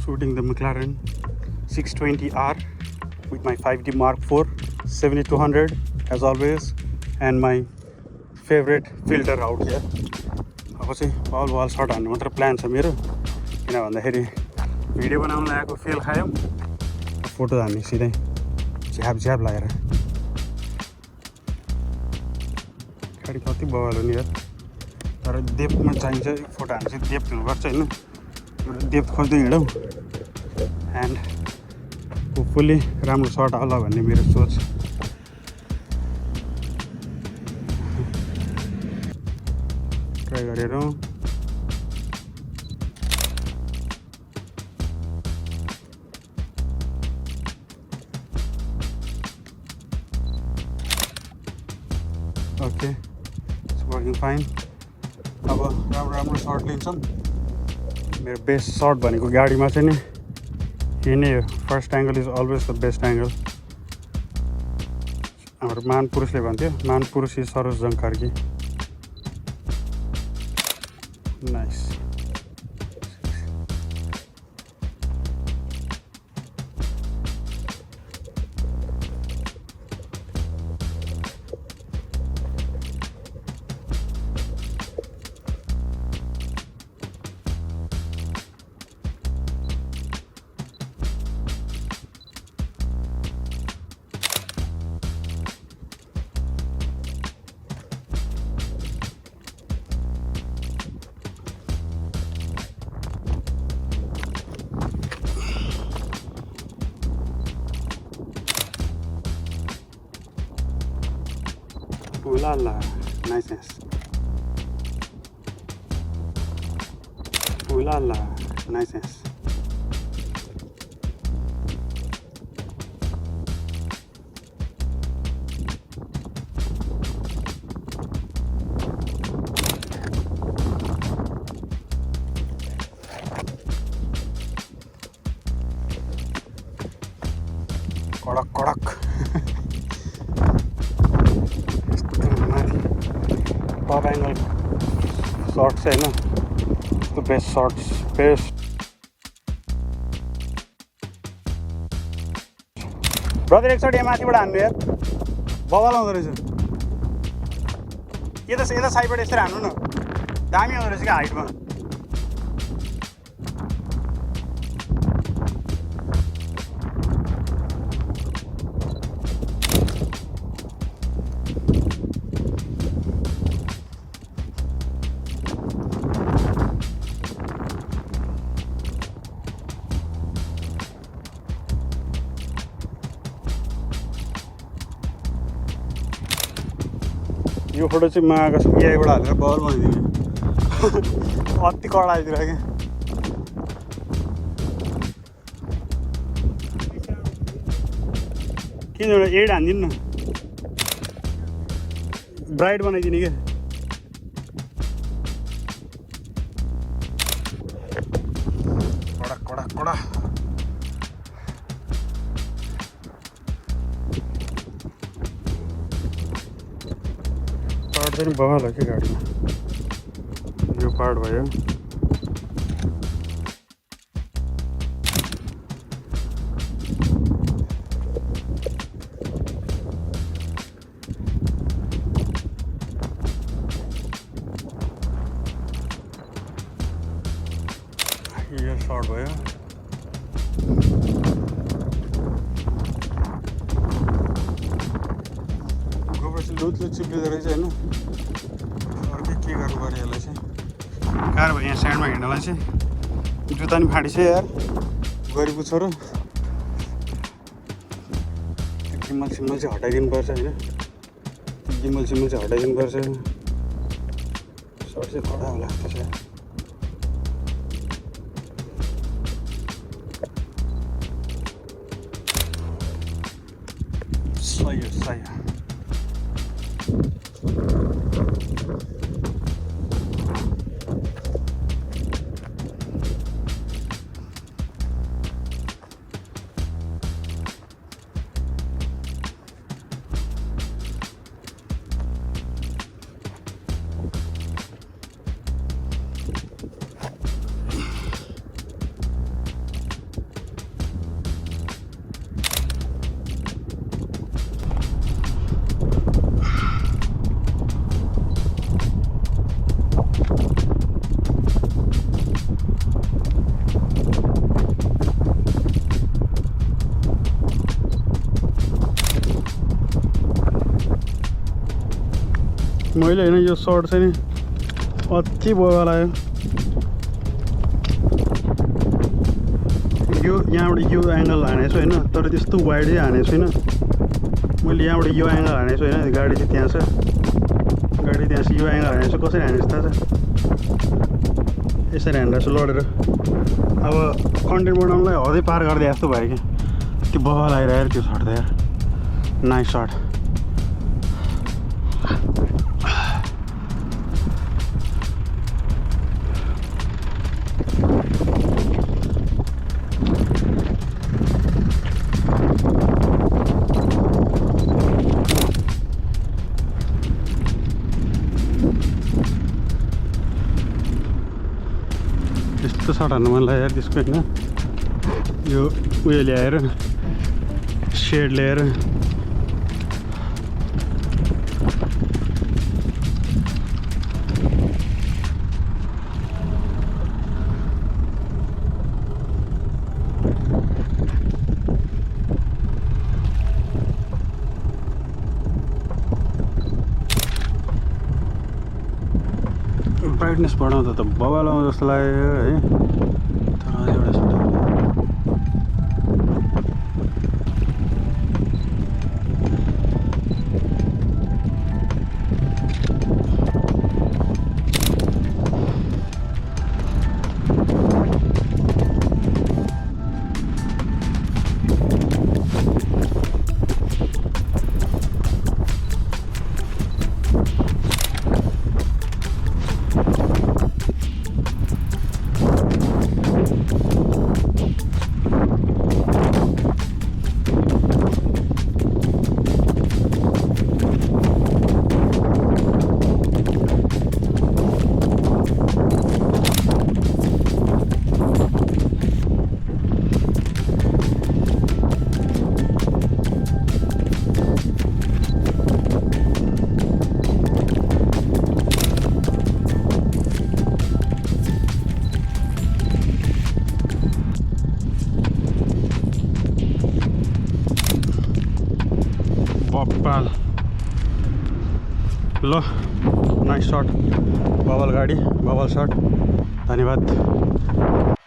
shooting the McLaren 620R with my 5D Mark IV 7200 as always, and my favorite filter out here. अब चाहिँ बल wall short हान्ने मात्र plan छ मेरो, किन भन्दाखेरि भिडियो बनाउन आएको फेल खायौँ, फोटो हान्ने सिधै झ्याप झ्याप लागेर। गाडी कति बवाल हो नि यार, तर देपमा चाहिन्छ फोटो हान्ने चाहिँ देप हुनुपर्छ होइन, एउटा देप खोज्दै हिँडौँ एन्ड होपफुल्ली राम्रो सर्ट आउला भन्ने मेरो सोच। ट्राई गरेर ओके, इट्स वर्किङ फाइन। अब राम्रो सर्ट लिन्छौँ। मेरो बेस्ट सर्ट भनेको गाडीमा चाहिँ नि यही नै हो, first angle is always the best angle. हाम्रो महापुरुषले भन्थ्यो, महापुरुष is Sarojjang Karki. Nice. Ooh la la, niceness. Ooh la la, niceness. Kodak kodak. Top angle shirts होइन, यस्तो बेस्ट सर्ट्स बेस्ट। ब्रदर एकचोटि यहाँ माथिबाट हान्नु यार, बवाल आउँदो रहेछ। यता साइडबाट यसरी हान्नु न, दामी आउँदो रहेछ क्या हाइटमा। यो फोटो चाहिँ मागाको एआईबाट हालेर बल बनाइदिने, अति कडा आइदिएर क्या। किन एउटा एड हानिदिनु न, ब्राइट बनाइदिने क्या। कडा कडा कडा। पार्ट पनि बवाल हो कि गाडीमा, यो पार्ट भयो। यो सर्ट भयो। गोबर चाहिँ लुत चिप्लिँदो रहेछ होइन, अर्कै के गर्नु पऱ्यो यसलाई चाहिँ। कार भयो यहाँ साइडमा हिँड्नलाई चाहिँ, जुत्ता नि फाटिछ यार, गरिबको छोरो। गिम्मल सिम्मल चाहिँ हटाइदिनु पर्छ होइन, गिम्मल सिम्मल चाहिँ हटाइदिनु पर्छ। सर्ट चाहिँ कडा होला जस्तो छ। सही हो सही हो। मैले हैन यो सर्ट चाहिँ नि अति बगा लाग्यो यो यहाँबाट यो एंगल हानेछु हैन तर त्यस्तो वाइडै हानेछु छैन मैले यहाँबाट यो एंगल हानेछु हैन गाडी चाहिँ त्यहाँ छ गाडी त्यहाँ छ यो एंगल हानेछु कसरी हानेछु थाहा छ यसरी हान्दैछु लडेर अब कन्टेन्ट बनाउनलाई हदै पार गर्दै जस्तो भयो कि त्यो बगा लागिरहेको त्यो सर्ट यार नाइस सर्ट यस्तो सर्ट हान्नु मन लाग्यो यार त्यसको होइन यो उयो ल्याएर सेड ल्याएर ब्राइटनेस बढाउँदा त बगा लाउँ जस्तो लाग्यो है तर एउटा सर्ट ल नाइस सर्ट बबल गाडी बबल सर्ट धन्यवाद।